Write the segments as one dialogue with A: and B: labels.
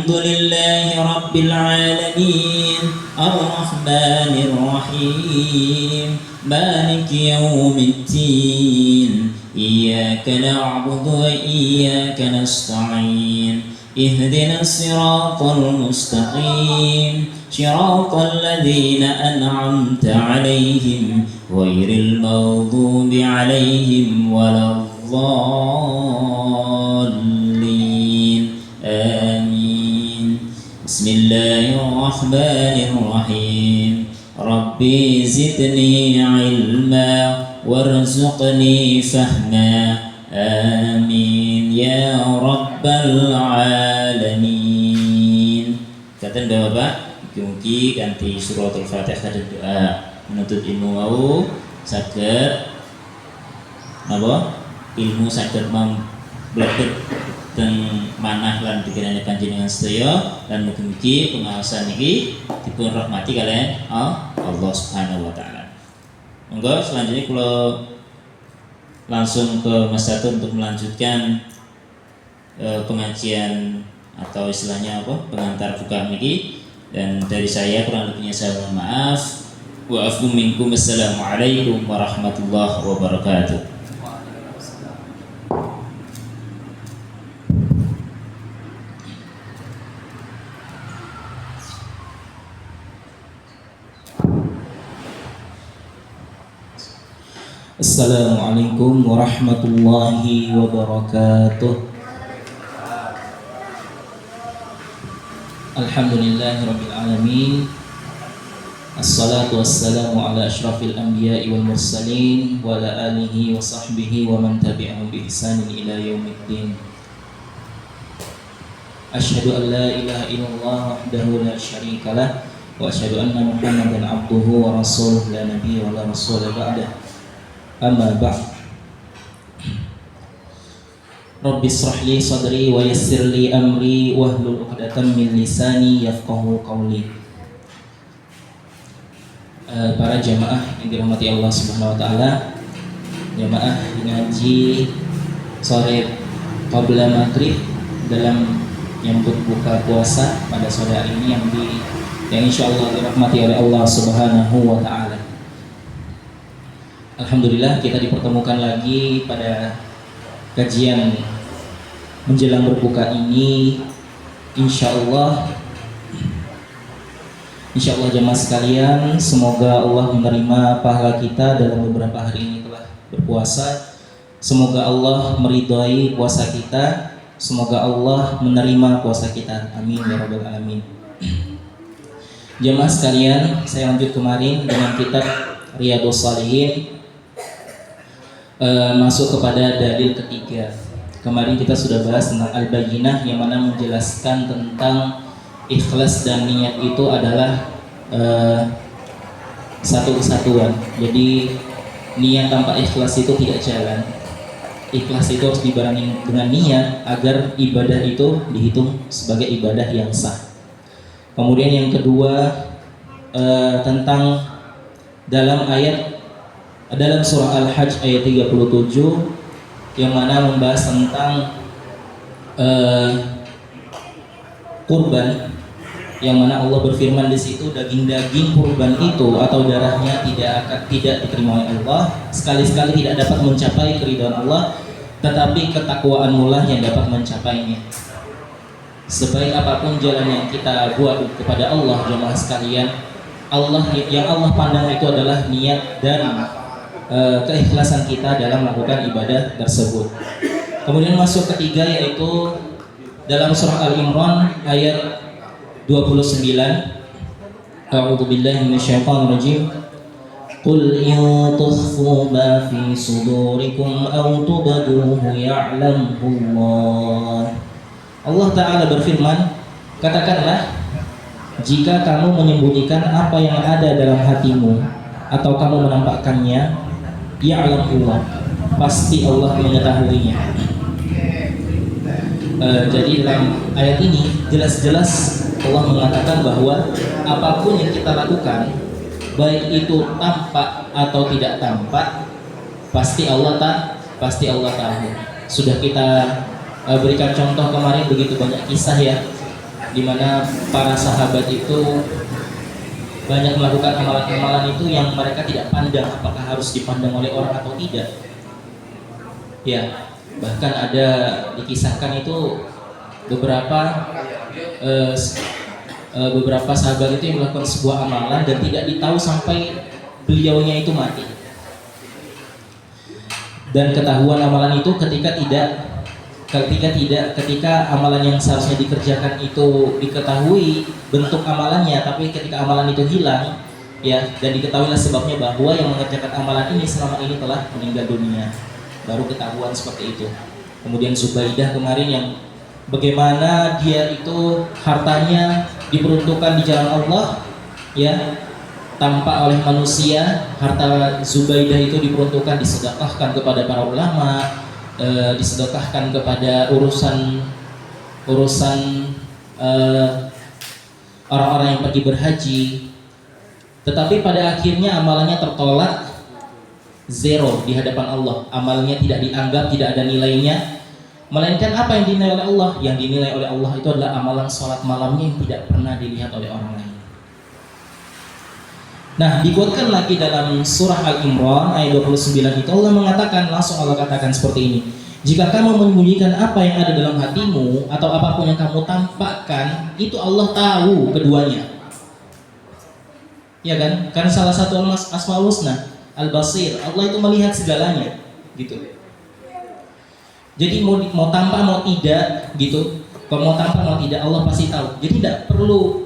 A: الحمد لله رب العالمين الرحمن الرحيم مالك يوم الدين إياك نعبد وإياك نستعين اهدنا الصراط المستقيم صراط الذين أنعمت عليهم غير المغضوب عليهم ولا الضالين آمين بسم الله الرحمن الرحيم ربي زدني علما وارزقني فهما آمين يا رب العالمين. Kata Bapak, mugi-mugi kanthi suratul Fatihah dan doa menuntut ilmu wau saged napa ilmu saged mblebet teng manah lan pikiran panjenengan sedaya lan mugi-mugi pengawasan iki dipun rahmati kalian Allah Subhanahu wa taala. Monggo selanjutnya kula langsung ke Mas Satu untuk melanjutkan pengajian atau istilahnya apa pengantar buka niki, dan dari saya kurang lebihnya saya mohon maaf. Wa afu minkum. Assalamualaikum warahmatullahi wabarakatuh.
B: Assalamualaikum warahmatullahi wabarakatuh. Alhamdulillahirabbil alamin. Assalatu wassalamu ala asyrafil anbiya'i wal mursalin wa ala alihi wa sahbihi wa man tabi'ahum bi ihsanin ila yaumiddin. Asyhadu an la ilaha illallah wahdahu la syarika lah wa asyhadu anna Muhammadan abduhu wa rasuluh la nabiyya wa la rasula ba'dah. Amma ba'd. Rabbi israh li sadri wa yassir li amri wahlul 'uqdatam min lisani yafqahu qawli. Para jamaah yang dirahmati Allah Subhanahu wa taala, jamaah ngaji sore qabla maghrib dalam menyambut buka puasa pada sore hari ini yang insyaallah dirahmati oleh Allah Subhanahu wa taala. Alhamdulillah kita dipertemukan lagi pada kajian menjelang berbuka ini. Insyaallah jemaah sekalian, semoga Allah menerima pahala kita dalam beberapa hari ini telah berpuasa. Semoga Allah meridhai puasa kita, semoga Allah menerima puasa kita. Amin ya rabbal alamin. Jemaah sekalian, saya lanjut kemarin dengan kitab Riyadhus Shalihin, masuk kepada dalil ketiga. Kemarin kita sudah bahas tentang al-bayyinah yang mana menjelaskan tentang ikhlas dan niat itu adalah satu kesatuan. Jadi niat tanpa ikhlas itu tidak jalan. Ikhlas itu harus dibarengi dengan niat agar ibadah itu dihitung sebagai ibadah yang sah. Kemudian yang kedua tentang dalam surah Al-Hajj ayat 37 yang mana membahas tentang kurban, yang mana Allah berfirman di situ daging-daging kurban itu atau darahnya tidak diterima oleh Allah, sekali-sekali tidak dapat mencapai keridhaan Allah, tetapi ketakwaanmu lah yang dapat mencapainya. Sebaik apapun jalan yang kita buat kepada Allah, jemaah sekalian, yang Allah pandang itu adalah niat dan keikhlasan kita dalam melakukan ibadah tersebut. Kemudian masuk ketiga yaitu dalam surah Al-Imran ayat 29. A'udzu billahi minasyaitonir rajim. Qul in tukhfu ma fi sudurikum aw tubduhu ya'lamhu Allah. Allah Ta'ala berfirman, katakanlah, jika kamu menyembunyikan apa yang ada dalam hatimu atau kamu menampakkannya, ya'lamullah, pasti Allah mengetahuinya. Jadi dalam ayat ini jelas-jelas Allah mengatakan bahwa apapun yang kita lakukan, baik itu tampak atau tidak tampak, pasti Allah tahu. Sudah kita berikan contoh kemarin, begitu banyak kisah ya di mana para sahabat itu banyak melakukan amalan-amalan itu yang mereka tidak pandang apakah harus dipandang oleh orang atau tidak. Ya, bahkan ada dikisahkan itu beberapa sahabat itu yang melakukan sebuah amalan dan tidak ditahu sampai beliaunya itu mati. Dan ketahuan amalan itu ketika amalan yang seharusnya dikerjakan itu diketahui bentuk amalannya, tapi ketika amalan itu hilang, ya, dan diketahuilah sebabnya bahwa yang mengerjakan amalan ini selama ini telah meninggal dunia, baru ketahuan seperti itu. Kemudian Zubaidah kemarin yang bagaimana dia itu hartanya diperuntukkan di jalan Allah, ya, tanpa oleh manusia. Harta Zubaidah itu diperuntukkan disedekahkan kepada para ulama, disedekahkan kepada urusan orang-orang yang pergi berhaji. Tetapi pada akhirnya amalannya tertolak, zero di hadapan Allah. Amalnya tidak dianggap, tidak ada nilainya. Melainkan apa yang dinilai oleh Allah? Yang dinilai oleh Allah itu adalah amalan sholat malamnya yang tidak pernah dilihat oleh orang lain. Nah, dikuatkan lagi dalam surah Al-Imran ayat 29 itu Allah mengatakan, langsung Allah katakan seperti ini. Jika kamu menyembunyikan apa yang ada dalam hatimu atau apapun yang kamu tampakkan, itu Allah tahu keduanya. Ya kan? Karena salah satu Asmaul Husna, Al-Basir, Allah itu melihat segalanya, gitu. Jadi mau tampak mau tidak, gitu. Kalau mau tampak mau tidak, Allah pasti tahu. Jadi tidak perlu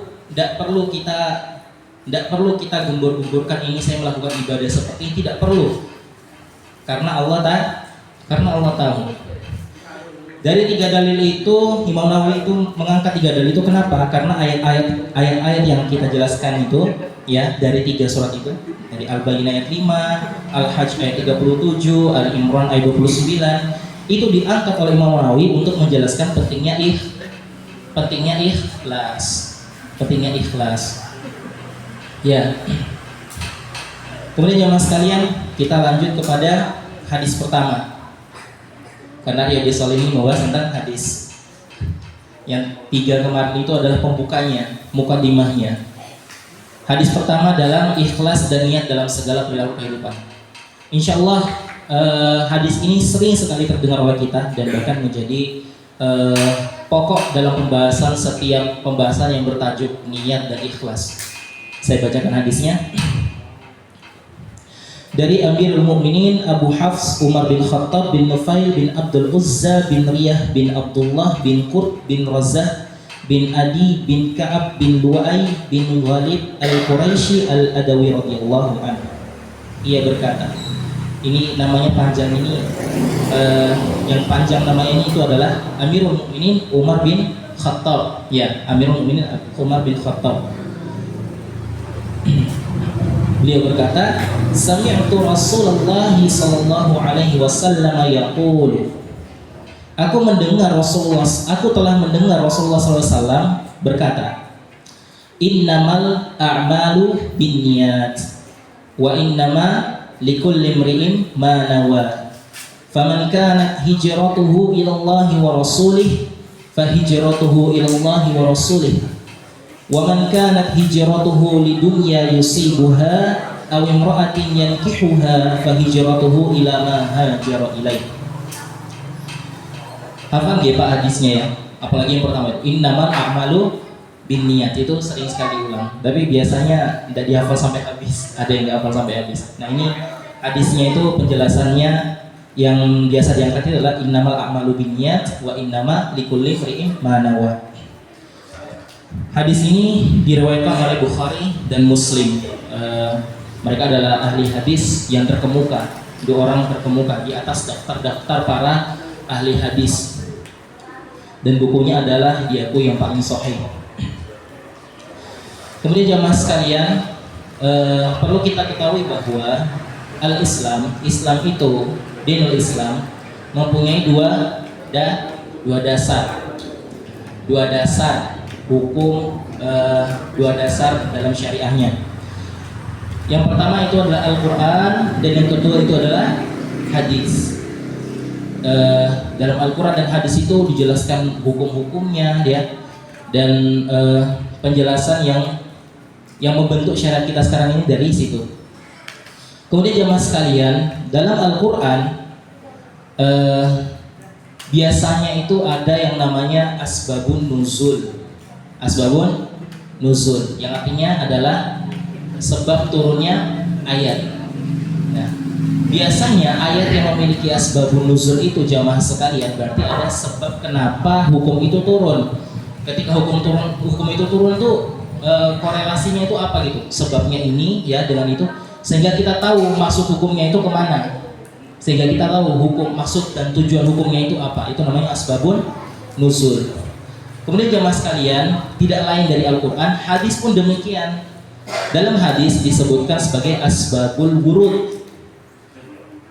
B: kita gembur-gemburkan ini saya melakukan ibadah seperti ini, tidak perlu. Karena Allah tahu. Dari 3 dalil itu Imam Nawawi itu mengangkat 3 dalil itu kenapa? Karena ayat-ayat yang kita jelaskan itu, ya, dari 3 surat itu, dari Al-Bayyinah ayat 5, Al-Hajj ayat 37, Al-Imran ayat 29, itu diangkat oleh Imam Nawawi untuk menjelaskan pentingnya ikhlas. Ya. Kemudian jemaah sekalian, kita lanjut kepada hadis pertama. Karena Riyadhus Shalihin membahas tentang hadis. Yang 3 kemarin itu adalah pembukanya, mukadimahnya. Hadis pertama dalam ikhlas dan niat dalam segala perilaku kehidupan. Insyaallah hadis ini sering sekali terdengar oleh kita dan bahkan menjadi pokok dalam setiap pembahasan yang bertajuk niat dan ikhlas. Saya bacakan hadisnya. Dari Amirul Mukminin Abu Hafs Umar bin Khattab bin Nufail bin Abdul Uzza bin Riyah bin Abdullah bin Qurt bin Razah bin Adi bin Ka'ab bin Lu'ay bin Ghalib al-Quraisy al-Adawi radhiyallahu anhu. Ia berkata, ini namanya panjang ini, yang panjang namanya ini itu adalah Amirul Mukminin Umar bin Khattab. Ya, Amirul Mukminin Umar bin Khattab. Beliau berkata, sami'tu Rasulullah sallallahu alaihi wasallam yaqul. Aku telah mendengar Rasulullah sallallahu alaihi wasallam berkata, innamal a'malu binniyat wa innama likulli imri'in ma nawa. Faman kanat hijratuhu ila Allah wa rasulih fa hijratuhu ila Allah wa rasulih. Wa man kanat hijratuhu lidunya yusibuha aw imra'atin yankihuha fa hijratuhu ila ma hajara ilaih. Hafal nggih Pak hadisnya ya? Apalagi yang pertama, innamal a'malu binniyat, itu sering sekali ulang. Tapi biasanya tidak dihafal sampai habis. Ada yang enggak hafal sampai habis. Nah, ini hadisnya itu penjelasannya yang biasa diangkat itu adalah innamal a'malu binniyat wa innama likulli imri'in ma nawa. Hadis ini diriwayatkan oleh Bukhari dan Muslim. Mereka adalah ahli hadis yang terkemuka, 2 orang terkemuka di atas daftar para ahli hadis. Dan bukunya adalah diakui yang paling sahih. Kemudian jamaah sekalian, perlu kita ketahui bahwa Islam itu, dinul Islam mempunyai dua dasar hukum, 2 dasar dalam syariahnya. Yang pertama itu adalah Al-Quran dan yang kedua itu adalah hadis. Dalam Al-Quran dan hadis itu dijelaskan hukum-hukumnya, ya, dan penjelasan yang membentuk syariat kita sekarang ini dari situ. Kemudian jemaah sekalian, dalam Al-Quran biasanya itu ada yang namanya asbabun nuzul. Asbabun nuzul yang artinya adalah sebab turunnya ayat. Nah, biasanya ayat yang memiliki asbabun nuzul itu jamaah sekalian berarti ada sebab kenapa hukum itu turun. Ketika hukum itu turun tuh korelasinya itu apa gitu? Sebabnya ini ya dengan itu, sehingga kita tahu maksud hukumnya itu kemana. Sehingga kita tahu hukum maksud dan tujuan hukumnya itu apa. Itu namanya asbabun nuzul. Kemudian jamaah sekalian, tidak lain dari Al-Quran, hadis pun demikian. Dalam hadis disebutkan sebagai asbabul wurud.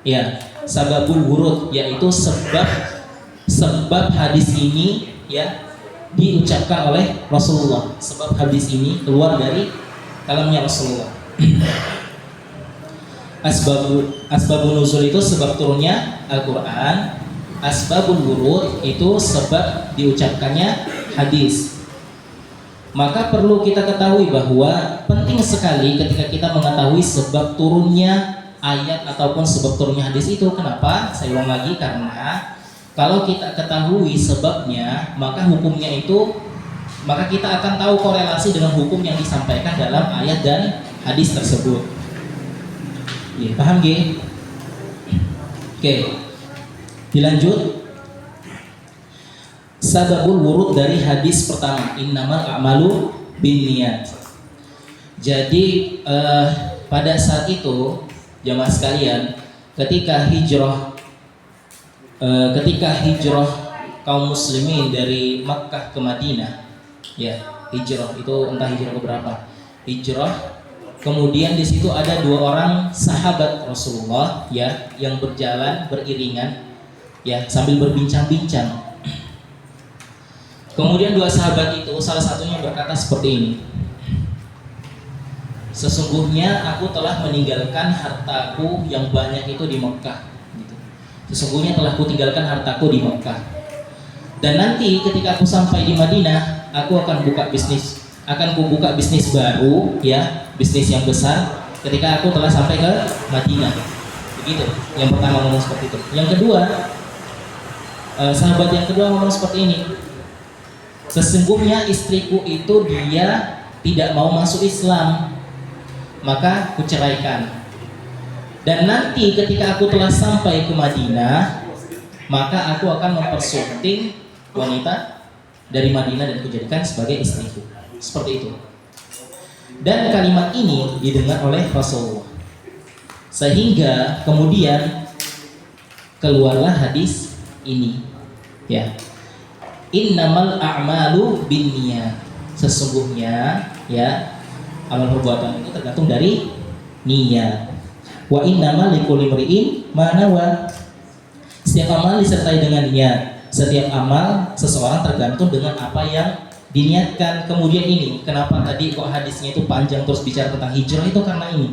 B: Ya, sababul wurud yaitu sebab hadis ini ya diucapkan oleh Rasulullah. Sebab hadis ini keluar dari kalamnya Rasulullah. Asbabun nuzul itu sebab turunnya Al-Quran. Asbabul wurud itu sebab diucapkannya hadis. Maka perlu kita ketahui bahwa penting sekali ketika kita mengetahui sebab turunnya ayat ataupun sebab turunnya hadis itu. Kenapa? Saya ulang lagi, karena kalau kita ketahui sebabnya, maka hukumnya itu, maka kita akan tahu korelasi dengan hukum yang disampaikan dalam ayat dan hadis tersebut. Ya, paham gak? Oke, dilanjut. Sababul wurud dari hadis pertama, innamal a'malu binniyat. Jadi pada saat itu jamaah sekalian, ketika hijrah kaum muslimin dari Makkah ke Madinah, ya hijrah itu entah hijrah ke berapa, hijrah. Kemudian di situ ada 2 orang sahabat Rasulullah ya yang berjalan beriringan ya sambil berbincang-bincang. Kemudian 2 sahabat itu salah satunya berkata seperti ini. Sesungguhnya aku telah meninggalkan hartaku yang banyak itu di Mekah. Gitu. Sesungguhnya telah kutinggalkan hartaku di Mekah. Dan nanti ketika aku sampai di Madinah, aku akan buka bisnis. Akan kubuka bisnis baru, ya, bisnis yang besar. Ketika aku telah sampai ke Madinah. Begitu. Yang pertama ngomong seperti itu. Yang kedua, sahabat yang kedua ngomong seperti ini. Sesungguhnya istriku itu dia tidak mau masuk Islam, maka kuceraikan. Dan nanti ketika aku telah sampai ke Madinah, maka aku akan mempersunting wanita dari Madinah dan kujadikan sebagai istriku. Seperti itu. Dan kalimat ini didengar oleh Rasulullah. Sehingga kemudian keluarlah hadis ini. Ya. Innamal a'malu binniyat. Sesungguhnya ya amal perbuatan itu tergantung dari niat. Wa innamal likulli imri'in ma nawa. Setiap amal disertai dengan niat. Setiap amal seseorang tergantung dengan apa yang diniatkan. Kemudian ini, kenapa tadi kok hadisnya itu panjang terus bicara tentang hijrah itu karena ini.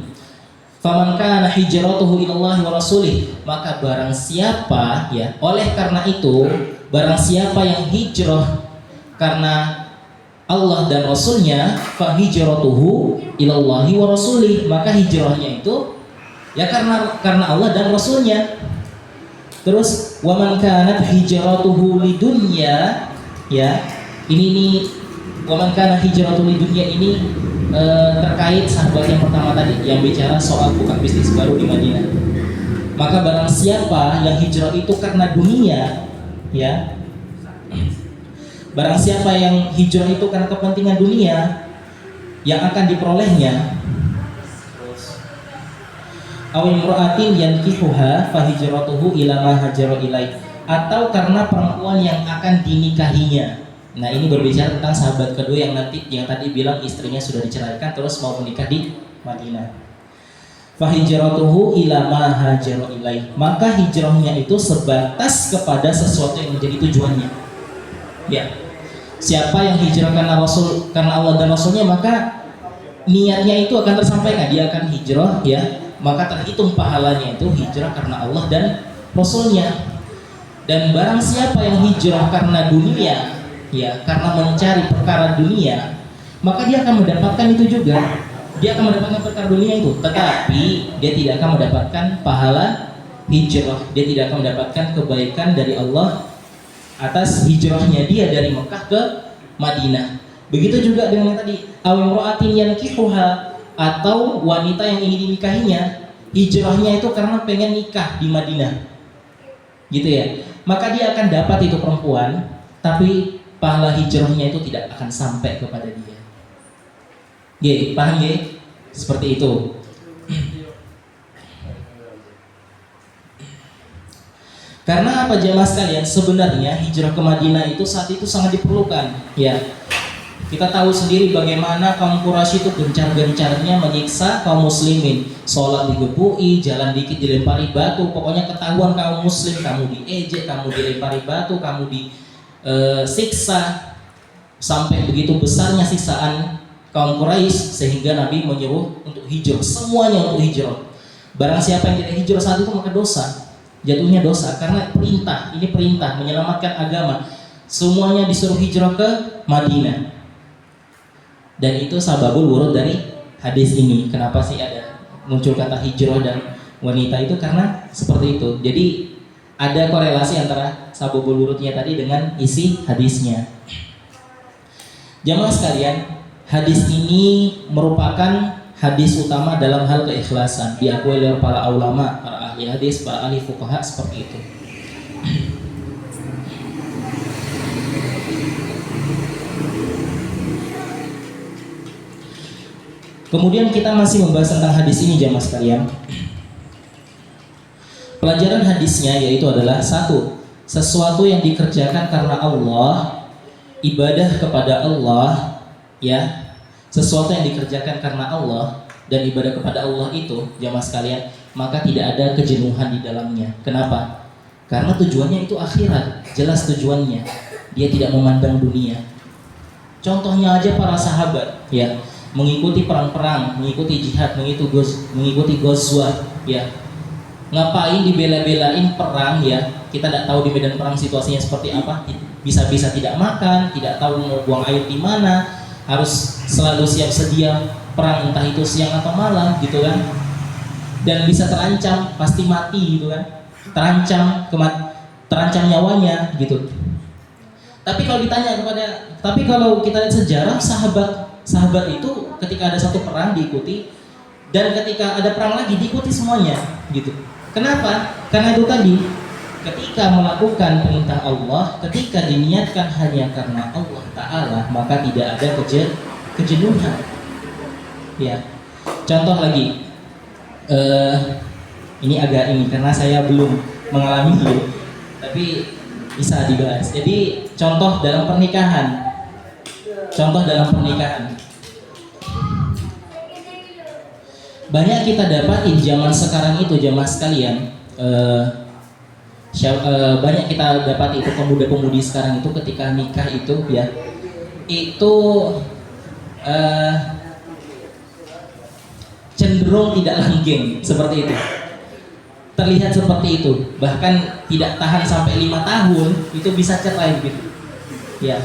B: Faman kana hijratuhu ilallahi wa rasulih, maka barang siapa ya, oleh karena itu barang siapa yang hijrah karena Allah dan Rasulnya, fa hijratuhu ilallahi wa rasulih, maka hijrahnya itu ya karena Allah dan Rasulnya. Terus waman kanat hijratuhu lidunya, ya ini nih waman kana hijratuhu lidunya ini terkait sahabat yang pertama tadi yang bicara soal buka bisnis baru di Madinah. Maka barang siapa yang hijrah itu karena dunia, ya barang siapa yang hijrah itu karena kepentingan dunia yang akan diperolehnya, awil imra'atin yankihuha fa hijratuhu ila ma hajara ilaih, atau karena perempuan yang akan dinikahinya. Nah, ini berbicara tentang sahabat kedua yang tadi bilang istrinya sudah diceraikan terus mau menikah di Madinah. Fa hijratuhu ila ma hajara ilaih, maka hijrahnya itu sebatas kepada sesuatu yang menjadi tujuannya. Ya. Siapa yang hijrah karena Allah dan Rasulnya, maka niatnya itu akan tersampaikan, dia akan hijrah ya, maka terhitung pahalanya itu hijrah karena Allah dan Rasulnya. Dan barang siapa yang hijrah karena dunia, ya, karena mencari perkara dunia, maka dia akan mendapatkan itu juga. Dia akan mendapatkan perkara dunia itu, tetapi dia tidak akan mendapatkan pahala hijrah. Dia tidak akan mendapatkan kebaikan dari Allah atas hijrahnya dia dari Mekah ke Madinah. Begitu juga dengan yang tadi, awimro'atin yankihuha, atau wanita yang ingin dinikahinya, hijrahnya itu karena pengen nikah di Madinah, gitu ya. Maka dia akan dapat itu perempuan, tapi pahala hijrahnya itu tidak akan sampai kepada dia. Ye, paham ye? Seperti itu. Karena apa jemaah sekalian? Sebenarnya hijrah ke Madinah itu saat itu sangat diperlukan. Ya, kita tahu sendiri bagaimana kaum Quraisy itu gencar-gencarnya menyiksa kaum muslimin. Sholat digebui, jalan dikit dilempari batu. Pokoknya ketahuan kaum muslim, kamu diejek, kamu dilempari batu, kamu disiksa. Sampai begitu besarnya siksaan kaum Quraisy sehingga Nabi menyuruh untuk hijrah, semuanya untuk hijrah. Barang siapa yang tidak hijrah saat itu maka dosa, jatuhnya dosa, karena perintah, ini perintah menyelamatkan agama. Semuanya disuruh hijrah ke Madinah. Dan itu sababul wurud dari hadis ini. Kenapa sih ada muncul kata hijrah dan wanita itu? Karena seperti itu. Jadi ada korelasi antara sababul wurudnya tadi dengan isi hadisnya. Jamaah sekalian, hadis ini merupakan hadis utama dalam hal keikhlasan, diakui oleh para ulama, para ahli hadis, para ahli fuqaha seperti itu. Kemudian kita masih membahas tentang hadis ini jamaah sekalian. Pelajaran hadisnya yaitu adalah satu, sesuatu yang dikerjakan karena Allah, ibadah kepada Allah, ya, sesuatu yang dikerjakan karena Allah dan ibadah kepada Allah itu jamaah sekalian, maka tidak ada kejenuhan di dalamnya. Kenapa? Karena tujuannya itu akhirat, jelas tujuannya. Dia tidak memandang dunia. Contohnya aja para sahabat, ya, mengikuti perang-perang, mengikuti jihad, mengikuti ghazwah, ya. Ngapain dibela-belain perang, ya? Kita tidak tahu di medan perang situasinya seperti apa. Bisa-bisa tidak makan, tidak tahu mau buang air di mana, harus selalu siap sedia perang entah itu siang atau malam, gitu kan. Dan bisa terancam, pasti mati, gitu kan. Terancam nyawanya, gitu. Tapi kalau kita lihat sejarah sahabat itu ketika ada satu perang diikuti, dan ketika ada perang lagi diikuti semuanya, gitu. Kenapa? Karena itu tadi, ketika melakukan perintah Allah, ketika diniatkan hanya karena Allah Ta'ala, maka tidak ada kejenuhan. Ya, contoh lagi, ini karena saya belum mengalami itu, tapi bisa dibahas. Jadi contoh dalam pernikahan. Banyak kita dapatin zaman sekarang itu jamaah sekalian, banyak kita dapat itu pemuda-pemudi sekarang itu ketika nikah itu, ya, itu cenderung tidak langgeng seperti itu. Terlihat seperti itu, bahkan tidak tahan sampai 5 tahun itu bisa cerai gitu, ya.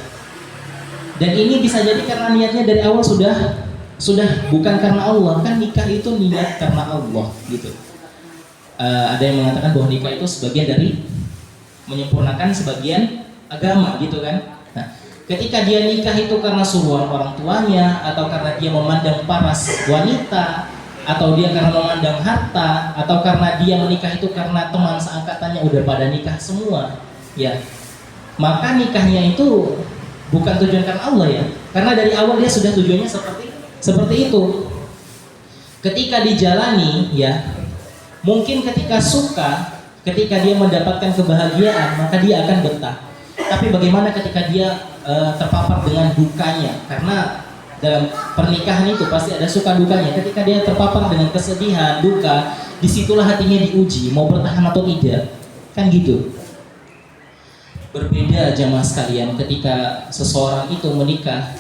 B: Dan ini bisa jadi karena niatnya dari awal sudah bukan karena Allah, kan nikah itu niat karena Allah, gitu. Ada yang mengatakan bahwa nikah itu sebagian dari menyempurnakan sebagian agama, gitu kan. Nah, ketika dia nikah itu karena suruhan orang tuanya, atau karena dia memandang paras wanita, atau dia karena memandang harta, atau karena dia menikah itu karena teman seangkatannya udah pada nikah semua, ya, maka nikahnya itu bukan tujuan karena Allah, ya, karena dari awal dia sudah tujuannya seperti itu. Ketika dijalani, ya, mungkin ketika suka, ketika dia mendapatkan kebahagiaan, maka dia akan betah. Tapi bagaimana ketika dia terpapar dengan dukanya? Karena dalam pernikahan itu pasti ada suka dukanya. Ketika dia terpapar dengan kesedihan, duka, disitulah hatinya diuji, mau bertahan atau tidak. Kan gitu. Berbeda jamaah sekalian ketika seseorang itu menikah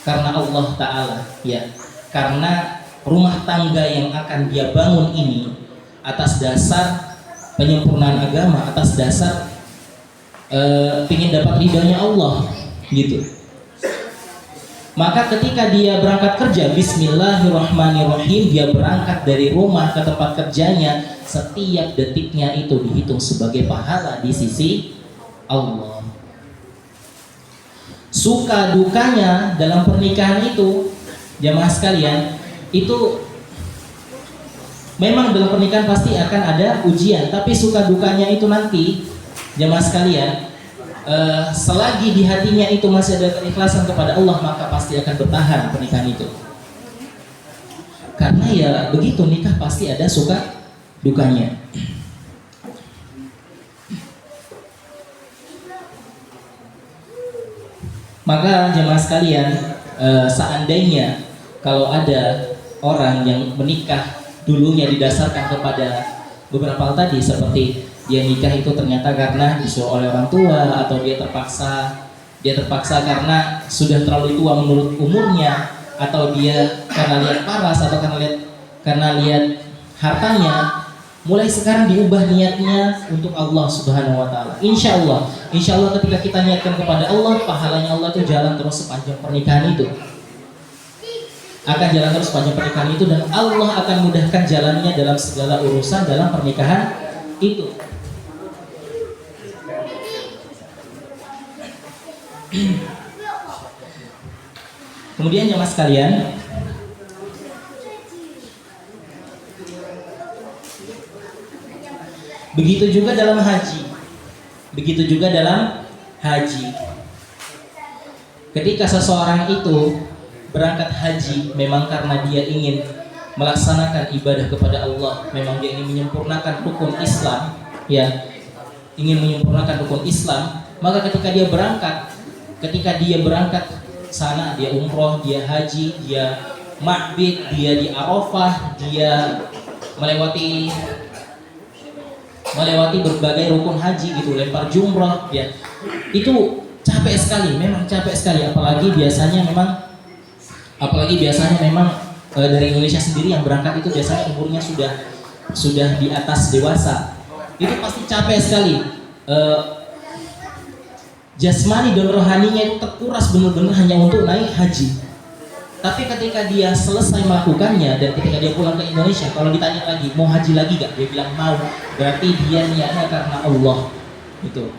B: karena Allah Ta'ala, ya, karena rumah tangga yang akan dia bangun ini atas dasar penyempurnaan agama, atas dasar ingin dapat ridhonya Allah, gitu. Maka ketika dia berangkat kerja, bismillahirrahmanirrahim, dia berangkat dari rumah ke tempat kerjanya, setiap detiknya itu dihitung sebagai pahala di sisi Allah. Suka dukanya dalam pernikahan itu, jamaah sekalian, itu memang dalam pernikahan pasti akan ada ujian, tapi suka dukanya itu nanti, jamaah sekalian, selagi di hatinya itu masih ada keikhlasan kepada Allah, maka pasti akan bertahan pernikahan itu. Karena ya begitu, nikah pasti ada suka dukanya. Maka jemaah sekalian, seandainya kalau ada orang yang menikah dulunya didasarkan kepada beberapa hal tadi, seperti dia nikah itu ternyata karena disuruh oleh orang tua, atau dia terpaksa karena sudah terlalu tua menurut umurnya, atau dia karena lihat paras, atau karena lihat hartanya, mulai sekarang diubah niatnya untuk Allah Subhanahu wa taala. Insya Allah ketika kita niatkan kepada Allah, pahalanya Allah itu jalan terus sepanjang pernikahan itu. Akan jalan terus sepanjang pernikahan itu, dan Allah akan mudahkan jalannya dalam segala urusan dalam pernikahan itu. Kemudian jemaah sekalian, begitu juga dalam haji. Ketika seseorang itu berangkat haji memang karena dia ingin melaksanakan ibadah kepada Allah, memang dia ingin menyempurnakan rukun Islam, ya, maka ketika dia berangkat sana, dia umroh, dia haji, dia ma'bid, dia di Arafah, dia melewati berbagai rukun haji gitu, lempar jumrah, ya, itu capek sekali, apalagi biasanya memang dari Indonesia sendiri yang berangkat itu biasanya umurnya sudah di atas dewasa. Itu pasti capek sekali, jasmani dan rohaninya itu terkuras benar-benar hanya untuk naik haji. Tapi ketika dia selesai melakukannya dan ketika dia pulang ke Indonesia, kalau ditanya lagi, mau haji lagi gak? Dia bilang mau. Berarti dia niatnya karena Allah. Itu.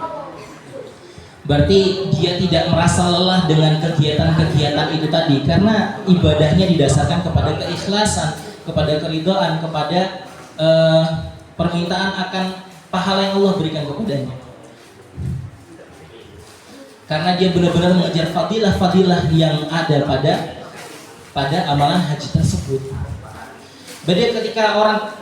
B: Berarti dia tidak merasa lelah dengan kegiatan-kegiatan itu tadi, karena ibadahnya didasarkan kepada keikhlasan, kepada keridhaan, kepada permintaan akan pahala yang Allah berikan kepadanya. Karena dia benar-benar mengejar fadilah-fadilah yang ada pada amalan haji tersebut. Beda ketika orang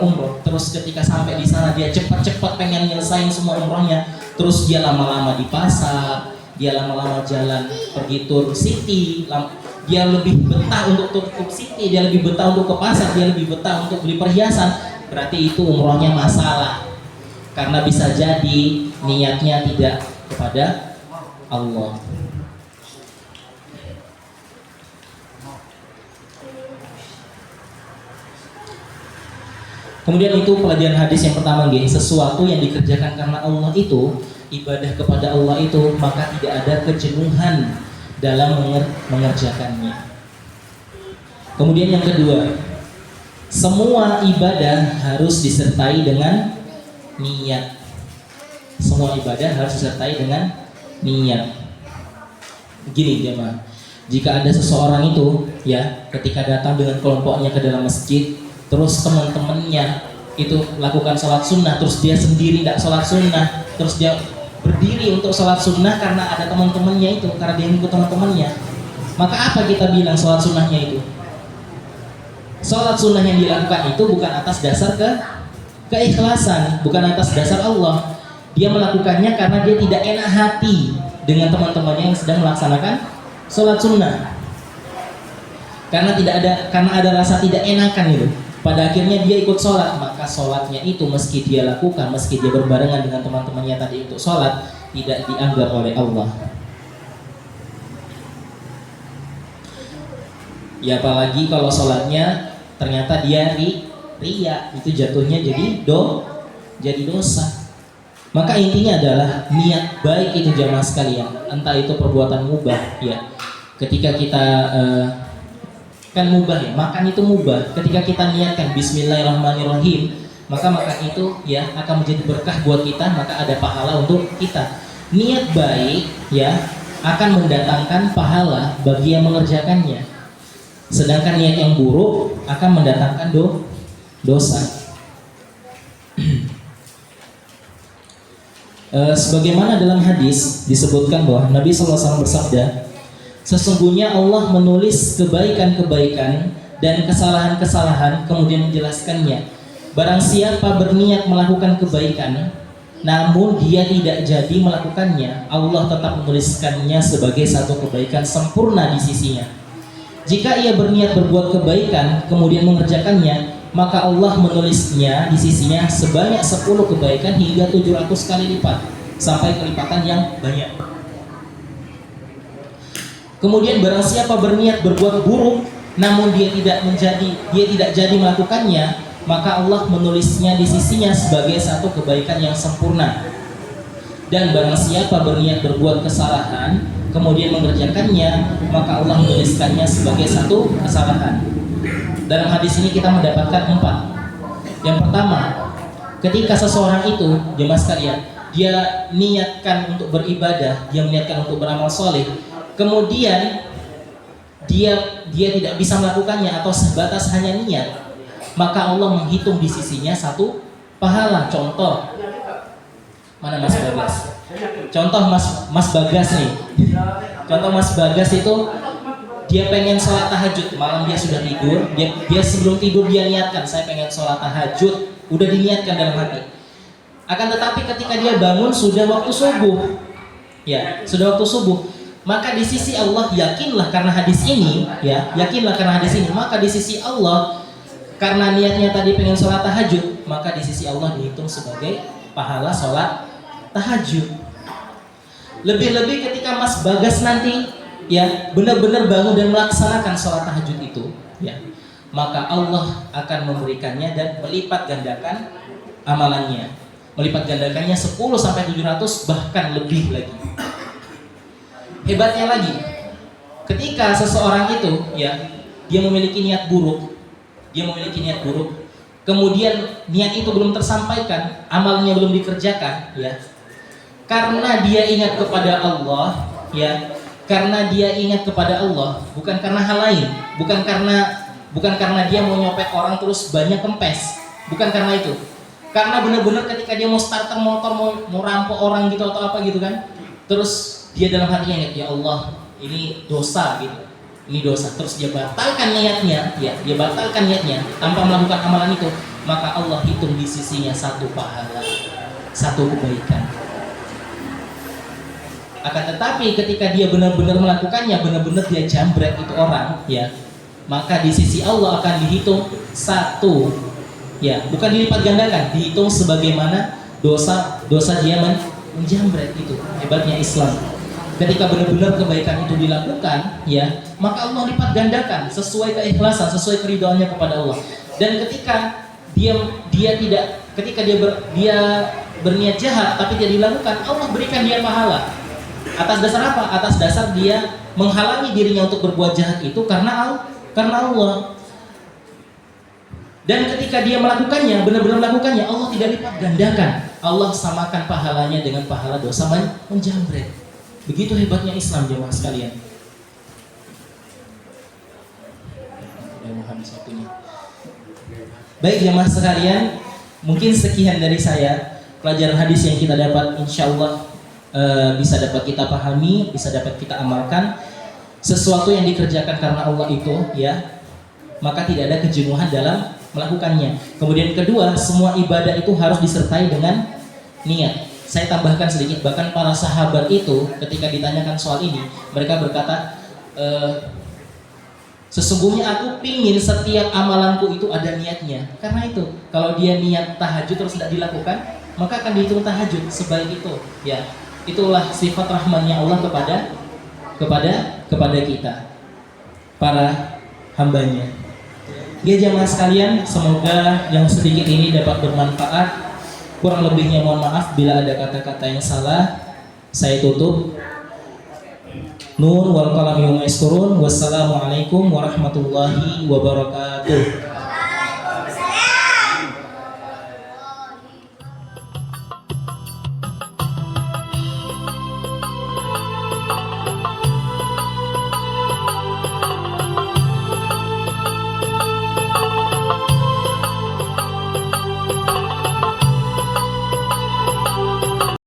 B: umroh, terus ketika sampai di sana dia cepat-cepat pengen nyelesain semua umrohnya, terus dia lama-lama di pasar, dia lama-lama jalan pergi tur city, dia lebih betah untuk tur city, dia lebih betah untuk ke pasar, dia lebih betah untuk beli perhiasan. Berarti itu umrohnya masalah, karena bisa jadi niatnya tidak kepada Allah. Kemudian itu pelajaran hadis yang pertama, sesuatu yang dikerjakan karena Allah itu, ibadah kepada Allah itu, maka tidak ada kejenuhan dalam mengerjakannya. Kemudian yang kedua, semua ibadah harus disertai dengan niat. Begini jemaah, jika ada seseorang itu, ya, ketika datang dengan kelompoknya ke dalam masjid, terus teman-temannya itu lakukan sholat sunnah, terus dia sendiri tidak sholat sunnah, terus dia berdiri untuk sholat sunnah karena ada teman-temannya itu, karena dia ikut teman-temannya, maka apa kita bilang sholat sunnahnya itu? Sholat sunnah yang dilakukan itu bukan atas dasar keikhlasan, bukan atas dasar Allah. Dia melakukannya karena dia tidak enak hati dengan teman-temannya yang sedang melaksanakan sholat sunnah, karena ada rasa tidak enakan itu. Pada akhirnya dia ikut sholat, maka sholatnya itu meski dia lakukan, meski dia berbarengan dengan teman-temannya tadi untuk sholat, tidak dianggap oleh Allah. Ya apalagi kalau sholatnya ternyata dia riya, itu jatuhnya jadi dosa. Maka intinya adalah niat baik itu jamaah sekalian, entah itu perbuatan mubah ya. Ketika kita kan mubah ya, makan itu mubah. Ketika kita niatkan Bismillahirrahmanirrahim, maka makan itu ya akan menjadi berkah buat kita, maka ada pahala untuk kita. Niat baik ya akan mendatangkan pahala bagi yang mengerjakannya. Sedangkan niat yang buruk akan mendatangkan dosa. Sebagaimana dalam hadis disebutkan bahwa Nabi SAW bersabda, sesungguhnya Allah menulis kebaikan-kebaikan dan kesalahan-kesalahan kemudian menjelaskannya. Barang siapa berniat melakukan kebaikan namun dia tidak jadi melakukannya, Allah tetap menuliskannya sebagai satu kebaikan sempurna di sisinya. Jika ia berniat berbuat kebaikan kemudian mengerjakannya, maka Allah menulisnya di sisinya sebanyak 10 kebaikan hingga 700 kali lipat, sampai kelipatan yang banyak. Kemudian barang siapa berniat berbuat buruk namun dia tidak jadi melakukannya, maka Allah menulisnya di sisinya sebagai satu kebaikan yang sempurna. Dan barang siapa berniat berbuat kesalahan kemudian mengerjakannya, maka Allah menuliskannya sebagai satu kesalahan. Dalam hadis ini kita mendapatkan 4. Yang pertama, ketika seseorang itu, jemaah sekalian, dia niatkan untuk beribadah, dia niatkan untuk beramal soleh, kemudian dia tidak bisa melakukannya atau sebatas hanya niat, maka Allah menghitung di sisinya satu pahala. Contoh, mana Mas Bagas? Contoh Mas Bagas nih. Contoh Mas Bagas itu dia pengen sholat tahajud, malam dia sudah tidur, dia sebelum tidur dia niatkan, saya pengen sholat tahajud, udah diniatkan dalam hati. Akan tetapi ketika dia bangun sudah waktu subuh, ya sudah waktu subuh, maka di sisi Allah yakinlah karena hadis ini, maka di sisi Allah karena niatnya tadi pengen sholat tahajud, maka di sisi Allah dihitung sebagai pahala sholat tahajud. Lebih-lebih ketika Mas Bagas nanti ya benar-benar bangun dan melaksanakan sholat tahajud itu, ya maka Allah akan memberikannya dan melipat gandakan amalannya, melipat gandakannya 10 sampai 700 bahkan lebih lagi. Hebatnya lagi, ketika seseorang itu ya dia memiliki niat buruk, kemudian niat itu belum tersampaikan, amalnya belum dikerjakan, ya karena dia ingat kepada Allah, ya karena dia ingat kepada Allah, bukan karena hal lain, bukan karena dia mau nyopet orang terus banyak kempes, bukan karena itu, karena benar-benar ketika dia mau starter motor, mau rampok orang gitu atau apa gitu kan, terus dia dalam hatinya ingat, ya Allah ini dosa gitu, ini dosa, terus dia batalkan niatnya, dia batalkan niatnya tanpa melakukan amalan itu, maka Allah hitung di sisinya satu pahala, satu kebaikan. Akan tetapi ketika dia benar-benar melakukannya, benar-benar dia jambret itu orang, ya maka di sisi Allah akan dihitung satu, ya bukan dilipat gandakan, dihitung sebagaimana dosa dia menjambret. Itu hebatnya Islam. Ketika benar-benar kebaikan itu dilakukan, ya maka Allah lipat gandakan sesuai keikhlasan, sesuai keridhaannya kepada Allah. Dan ketika dia berniat jahat tapi tidak dilakukan, Allah berikan dia pahala. Atas dasar apa? Atas dasar dia menghalangi dirinya untuk berbuat jahat itu karena Allah. Dan ketika dia melakukannya, benar-benar melakukannya, Allah tidak lipat gandakan. Allah samakan pahalanya dengan pahala dosa menjambret. Begitu hebatnya Islam, jemaah sekalian. Baik jemaah sekalian, mungkin sekian dari saya. Pelajaran hadis yang kita dapat, insya Allah bisa dapat kita pahami, bisa dapat kita amalkan. Sesuatu yang dikerjakan karena Allah itu, ya maka tidak ada kejenuhan dalam melakukannya. Kemudian kedua, semua ibadah itu harus disertai dengan niat. Saya tambahkan sedikit, bahkan para sahabat itu ketika ditanyakan soal ini, mereka berkata, sesungguhnya aku pingin setiap amalanku itu ada niatnya. Karena itu, kalau dia niat tahajud terus tidak dilakukan, maka akan dihitung tahajud sebaik itu. Ya, itulah sifat rahmannya Allah kepada kita, para hambanya. Ya jamaah sekalian, semoga yang sedikit ini dapat bermanfaat Kurang lebihnya mohon maaf bila ada kata-kata yang salah. Saya tutup. Nun wal qalam yawma yasturun. Wassalamualaikum warahmatullahi wabarakatuh.